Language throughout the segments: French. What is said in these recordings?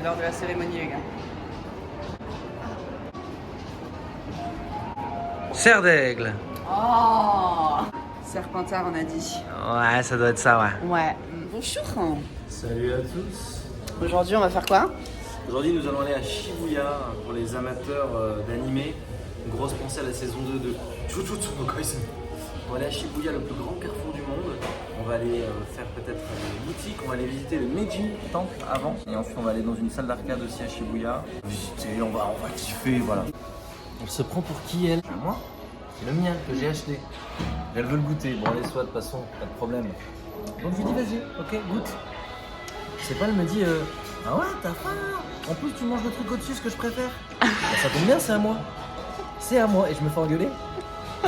C'est l'heure de la cérémonie, les gars. Serre d'aigle. Oh, Serpentard, on a dit. Ouais, ça doit être ça, ouais. Ouais. Bonjour. Salut à tous. Aujourd'hui, on va faire quoi? Aujourd'hui, nous allons aller à Shibuya pour les amateurs d'animé. Une grosse pensée à la saison 2 de Jujutsu no Kaisen. On va aller à Shibuya, le plus grand carrefour du monde. On va aller faire peut-être une boutique. On va aller visiter le Meiji Temple avant. Et ensuite, on va aller dans une salle d'arcade aussi à Shibuya. Visiter, on va kiffer, voilà. Elle se prend pour qui, elle? Moi? C'est le mien que j'ai acheté. Elle veut le goûter. Bon, allez, soit de toute façon, pas de problème. Donc, je lui dis, vas-y, ok, goûte. C'est pas, elle me dit, ah ouais, t'as faim. En plus, tu manges le truc au-dessus, ce que je préfère. Bah, ça tombe bien, c'est à moi. C'est à moi. Et je me fais engueuler.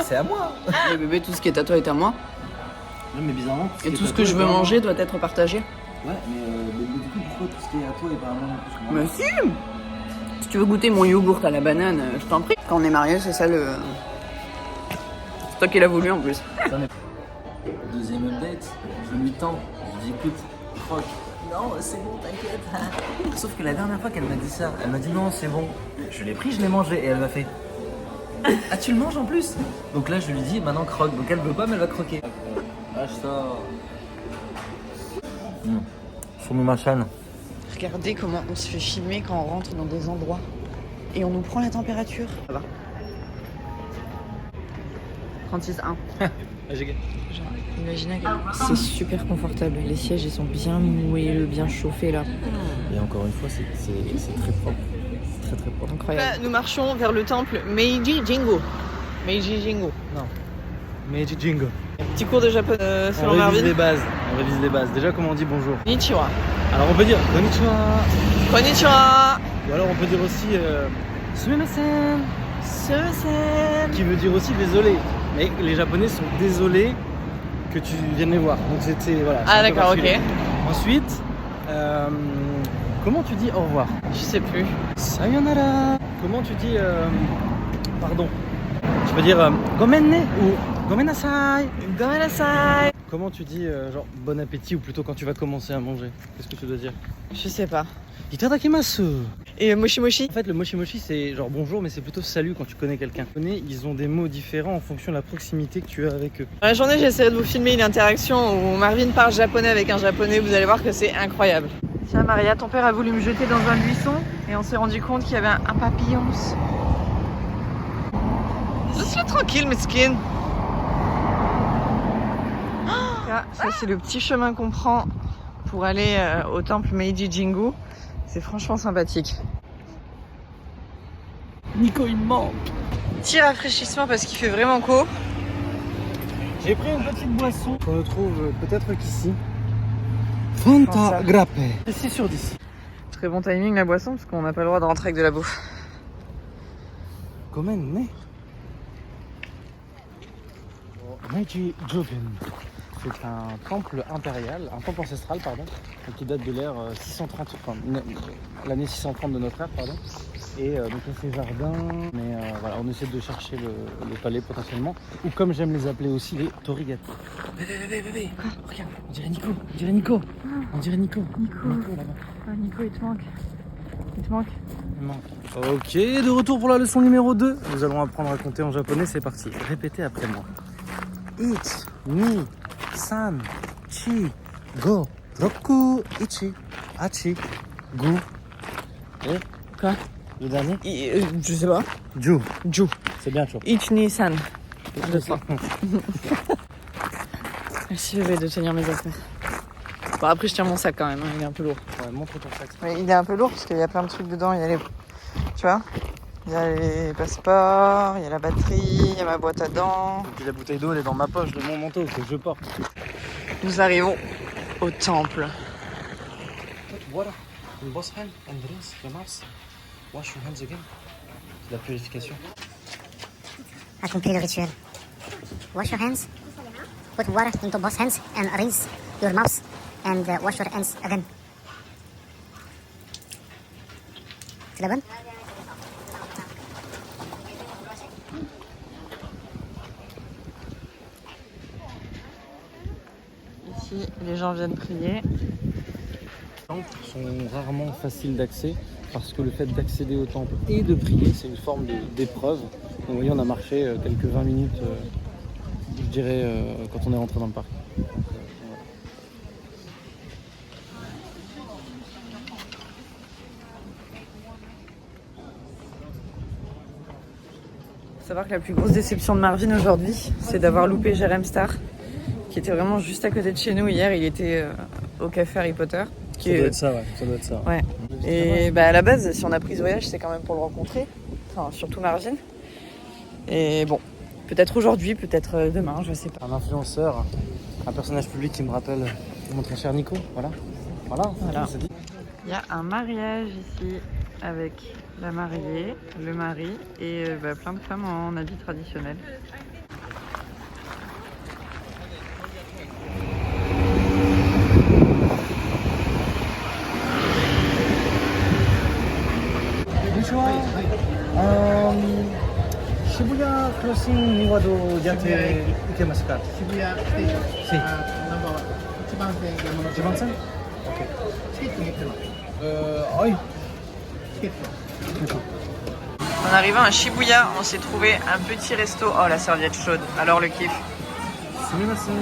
C'est à moi. Le bébé, tout ce qui est à toi est à moi. Non, mais bizarrement. Et tout ce que je veux manger doit être partagé. Ouais, mais du coup, pourquoi tout ce qui est à toi et pas à moi non plus? Mais si! Si tu veux goûter mon yogourt à la banane, je t'en prie. Quand on est mariés, c'est ça le. C'est toi qui l'as voulu en plus. Deuxième update, je lui tends. Je lui dis, écoute, croque. Non, c'est bon, t'inquiète. Sauf que la dernière fois qu'elle m'a dit ça, elle m'a dit non, c'est bon. Je l'ai pris, je l'ai mangé et elle m'a fait. Ah, tu le manges en plus? Donc là, je lui dis maintenant croque. Donc elle veut pas, mais elle va croquer. Lâche ça. Sur ma chaîne. Regardez comment on se fait filmer quand on rentre dans des endroits. Et on nous prend la température. Ça va. 36,1. Genre, imaginez que c'est super confortable. Les sièges, ils sont bien moelleux, bien chauffés là. Et encore une fois, c'est très propre. Très très propre. Incroyable. Là, nous marchons vers le temple Meiji Jingo. Meiji Jingo. Non. Meiji Jingo. Petit cours de japonais On selon révise Marvin. les bases. On révise les bases. Déjà, comment on dit bonjour? Konnichiwa. Alors, on peut dire konnichiwa. Konnichiwa. Ou alors, on peut dire aussi sumimasen. Sumimasen. Qui veut dire aussi désolé. Mais les Japonais sont désolés que tu viennes les voir. Donc, c'était voilà. Ah c'est un peu d'accord, ok. particulier. Ensuite, comment tu dis au revoir? Je sais plus. Sayonara. Comment tu dis pardon? Tu peux dire gomenne ou gomenasai. Gomenasai. Comment tu dis genre bon appétit ou plutôt quand tu vas commencer à manger? Qu'est-ce que tu dois dire? Je sais pas. Itadakimasu. Et moshi moshi? En fait, le moshi moshi c'est genre bonjour, mais c'est plutôt salut quand tu connais quelqu'un. Ils ont des mots différents en fonction de la proximité que tu as avec eux. Dans la journée, j'essaierai de vous filmer une interaction où Marvin parle japonais avec un japonais. Vous allez voir que c'est incroyable. Tiens, Maria, ton père a voulu me jeter dans un buisson et on s'est rendu compte qu'il y avait un papillon. Laisse-le tranquille, mesquine. Là, ça, c'est le petit chemin qu'on prend pour aller au temple Meiji Jingu. C'est franchement sympathique. Nico, il me manque. Petit rafraîchissement parce qu'il fait vraiment chaud. J'ai pris une petite boisson qu'on ne trouve peut-être qu'ici. Fanta Fanta Grappe. 6 sur 10. Très bon timing la boisson parce qu'on n'a pas le droit de rentrer avec de la bouffe. Comment né? Meiji Jogen. C'est un temple impérial, un temple ancestral, pardon, qui date de l'ère 630, enfin, l'année 630 de notre ère, pardon. Et donc là, c'est jardin, mais voilà, on essaie de chercher le palais potentiellement, ou comme j'aime les appeler aussi, les torigati. Bébé, quoi? Regarde, on dirait Nico, on dirait Nico, on dirait Nico. Nico là-bas. Ah, Nico, il te manque. Il te manque. Il manque. Ok, de retour pour la leçon numéro 2. Nous allons apprendre à compter en japonais, c'est parti. Répétez après moi. Ich, ni, san, chi, go, roku, ichi, hachi, gu. Et Quoi? le dernier? Je sais pas. Ju. Ju. C'est bien, chaud. Ichi-ni-san. Je sais. Merci bébé de tenir mes affaires. Bon après je tiens mon sac quand même, hein, il est un peu lourd. Ouais, montre ton sac. Mais il est un peu lourd parce qu'il y a plein de trucs dedans, il y a les... Tu vois? Il y a les passeports, il y a la batterie, il y a ma boîte à dents. Et puis la bouteille d'eau, elle est dans ma poche de mon manteau que je porte. Nous arrivons au temple. Voilà. Une boss hand and rinse the mouth. Wash your hands again. C'est la purification. Accomplis le rituel. Wash your hands. Put water into both hands and rinse your mouth and wash your hands again. C'est la bonne? Ici, les gens viennent prier. temples sont rarement faciles d'accès parce que le fait d'accéder au temple et de prier, c'est une forme d'épreuve. Donc vous voyez, on a marché quelques 20 minutes, je dirais, quand on est rentré dans le parc. Donc, voilà. Faut savoir que la plus grosse déception de Marvin aujourd'hui, c'est d'avoir loupé Jérém Star, qui était vraiment juste à côté de chez nous hier. Il était au café Harry Potter. Ça doit être ça, ouais. Ça doit être ça. Ouais. Et bah, à la base, si on a pris ce voyage, c'est quand même pour le rencontrer. Enfin, surtout Marvin. Et bon, peut-être aujourd'hui, peut-être demain, je sais pas. Un influenceur, un personnage public qui me rappelle mon très cher Nico. Voilà. Voilà. C'est dit. Il y a un mariage ici avec la mariée, le mari et plein de femmes en habit traditionnel. Bonjour. Shibuya crossing ni wado yate ikemasu ka? Shibuya Station. Si. Number 1番線山手 Jibansen? チケット持ってます。 Oui. チケット。 En arrivant à Shibuya, on s'est trouvé un petit resto. Oh, la serviette chaude. Alors le kiff. Sumimasen.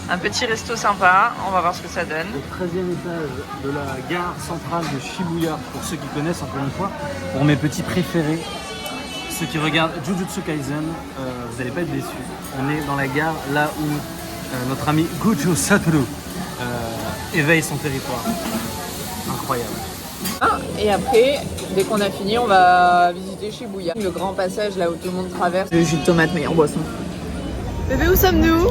Un petit resto sympa. On va voir ce que ça donne. Au 13e étage de la gare centrale de Shibuya, pour ceux qui connaissent encore une fois, pour mes petits préférés, ceux qui regardent Jujutsu Kaisen, vous n'allez pas être déçus. On est dans la gare là où notre ami Gojo Satoru éveille son territoire. Incroyable. Et après, dès qu'on a fini, on va visiter Shibuya. Le grand passage là où tout le monde traverse. Le jus de tomate meilleure boisson. Bébé, où sommes-nous?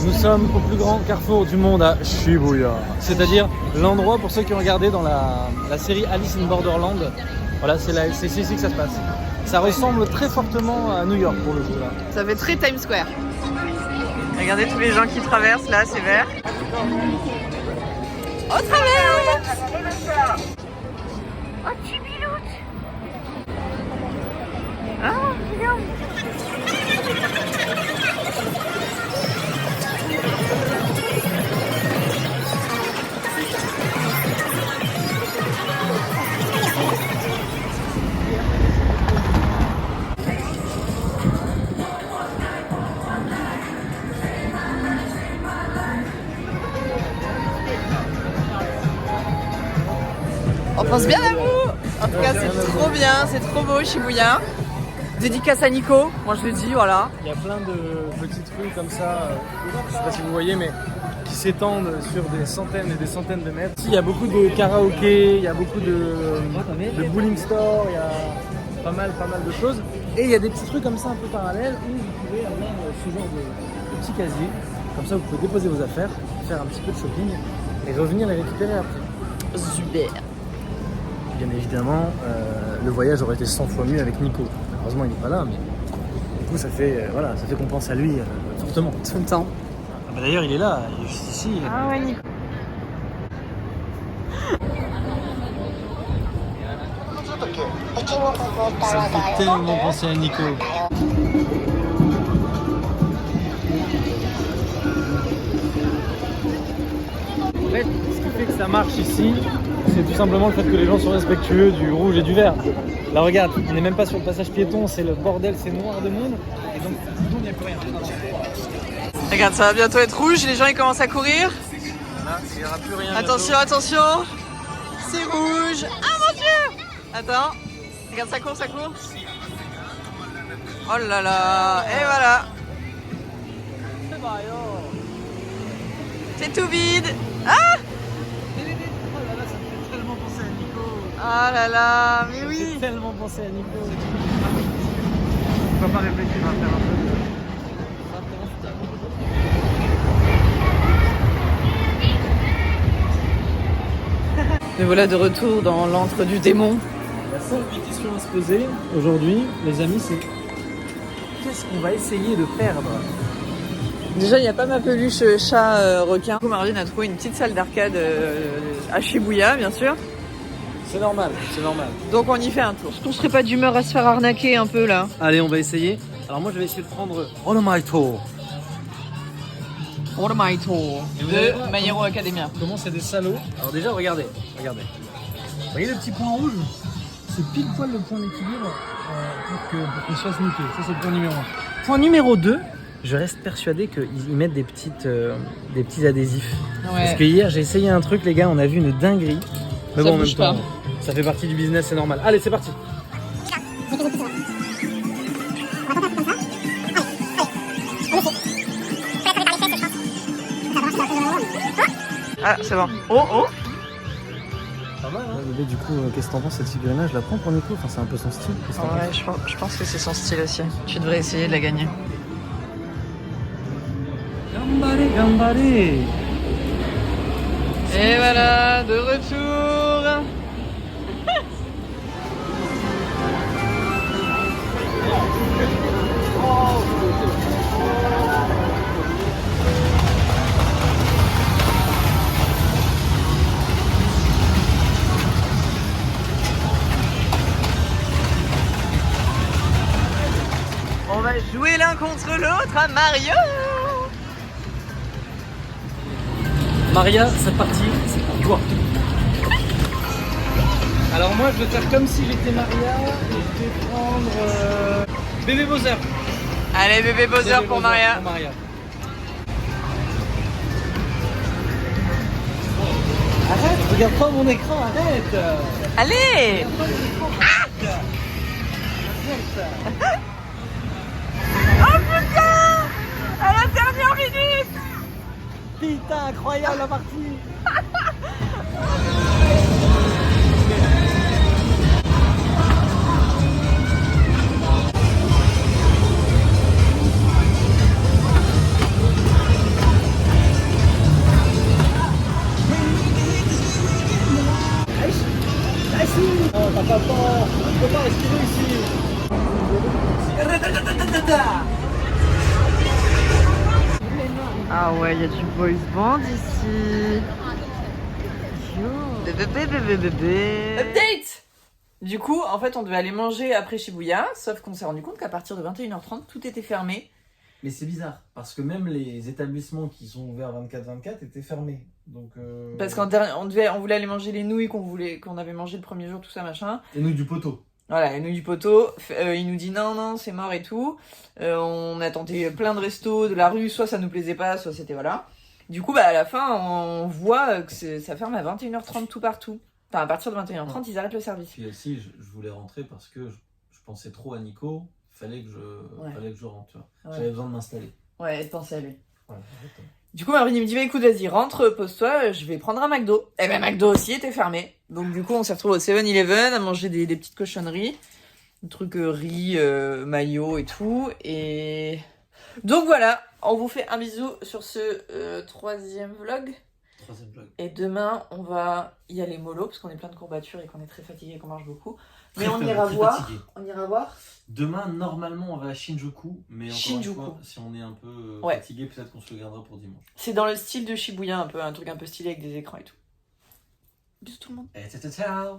Nous sommes au plus grand carrefour du monde à Shibuya. C'est-à-dire l'endroit, pour ceux qui ont regardé dans la série Alice in Borderland, voilà, c'est ici que ça se passe. Ça ressemble très fortement à New York pour le coup là. Ça fait très Times Square. Regardez tous les gens qui traversent là, c'est vert. Au travers! Oh, tu pilotes! Ah, regarde! On pense bien à vous. En tout cas, c'est trop bien, c'est trop beau Shibuya. Dédicace à Nico, moi je le dis, voilà. Il y a plein de petites rues comme ça, je sais pas si vous voyez, mais qui s'étendent sur des centaines et des centaines de mètres. Il y a beaucoup de karaoké, il y a beaucoup de bowling store, il y a pas mal de choses. Et il y a des petites rues comme ça un peu parallèles où vous pouvez avoir ce genre de petit casier. Comme ça, vous pouvez déposer vos affaires, faire un petit peu de shopping et revenir les récupérer après. Super. Bien évidemment, le voyage aurait été 100 fois mieux avec Nico. Heureusement, il n'est pas là, mais du coup, ça fait qu'on pense à lui fortement. Tout le temps. Ah bah d'ailleurs, il est là, il est juste ici. Ah ouais, Nico. Ça me fait tellement penser à Nico. En fait, ce qui fait que ça marche ici, c'est tout simplement le fait que les gens sont respectueux du rouge et du vert. Là, regarde, on n'est même pas sur le passage piéton, c'est le bordel, c'est noir de monde. Et donc, il n'y a plus rien. Regarde, ça va bientôt être rouge, les gens ils commencent à courir. Là, il n'y aura plus rien. Attention, attention. C'est rouge. Ah mon dieu. Attends. Regarde, ça court, ça court. Oh là là. Et voilà. C'est tout vide. Ah. Tellement pensé à Nico. Ah là là, mais oui. J'ai tellement pensé à Nico. On va pas réfléchir, on va faire un peu de... Me voilà de retour dans l'antre du démon. La seule question à se poser aujourd'hui, les amis, c'est qu'est-ce qu'on va essayer de perdre? Déjà, il n'y a pas ma peluche chat requin. Marvin a trouvé une petite salle d'arcade à Shibuya, bien sûr. C'est normal, c'est normal. Donc on y fait un tour. Est-ce qu'on serait pas d'humeur à se faire arnaquer un peu là? Allez, on va essayer. Alors moi, je vais essayer de prendre All My Tour. Ormaito Et vous allez voir de My Hero Academia. Comment c'est des salauds. Alors déjà, regardez. Vous voyez le petit point rouge? C'est pile poil le point d'équilibre pour qu'il soit niqué. Ça, c'est le point numéro 1. Point numéro 2, je reste persuadé qu'ils mettent des petits adhésifs. Parce que hier, j'ai essayé un truc, les gars, on a vu une dinguerie. Mais Ça bon, en même bouge temps, pas. ça fait partie du business, c'est normal. Allez, c'est parti. Ah, c'est bon. Oh, oh. Pas mal, hein. Bébé, du coup, qu'est-ce que t'en penses cette figurine-là? Je la prends pour Nico, enfin, c'est un peu son style. Qu'est-ce que t'en Ouais, penses? je pense que c'est son style aussi. Tu devrais essayer de la gagner. Gambare. Et voilà, de retour. On va jouer l'un contre l'autre à Mario. Maria, c'est parti, c'est pour toi. Alors moi, je vais faire comme si j'étais Maria et je vais prendre bébé Bowser. Allez, bébé Bowser Bébé pour Bowser Maria. pour Maria. Arrête, regarde pas mon écran, arrête. Allez. Oh putain, à la dernière minute. Putain, incroyable la partie. Oh, t'as pas peur, tu peux pas respirer ici. Ah ouais, il y a du boys band ici. Bébé. Update. Du coup, en fait, on devait aller manger après Shibuya, sauf qu'on s'est rendu compte qu'à partir de 21h30, tout était fermé. Mais c'est bizarre, parce que même les établissements qui sont ouverts 24/24 étaient fermés. Donc, Parce qu'on voulait aller manger les nouilles qu'on avait mangé le premier jour, tout ça, machin. Et nous du poteau. Voilà, les nouilles du poteau. Il nous dit non, c'est mort et tout. On a tenté plein de restos de la rue, soit ça nous plaisait pas, soit c'était voilà. Du coup, à la fin, on voit que ça ferme à 21h30 tout partout. Enfin, à partir de 21h30, ils arrêtent le service. Puis aussi, je voulais rentrer parce que je pensais trop à Nico. Fallait que je rentre, tu vois. Ouais. J'avais besoin de m'installer. Ouais, de penser à lui. Voilà, exactement. Du coup, Marvin, il me dit, écoute, vas-y, rentre, pose-toi, je vais prendre un McDo. Et ben, McDo aussi était fermé. Donc, du coup, on s'est retrouvés au 7-Eleven à manger des petites cochonneries. Des trucs riz, mayo et tout. Et donc, voilà, on vous fait un bisou sur ce troisième vlog. Troisième vlog. Et demain, on va y aller mollo, parce qu'on est plein de courbatures et qu'on est très fatigué et qu'on marche beaucoup. Mais on ira voir. Fatigué. On ira voir. Demain, normalement, on va à Shinjuku. Mais encore Shinjuku. une fois, si on est un peu Ouais. fatigué, peut-être qu'on se le gardera pour dimanche. C'est dans le style de Shibuya, un truc un peu stylé avec des écrans et tout. Bisous tout le monde. Et ciao, ciao.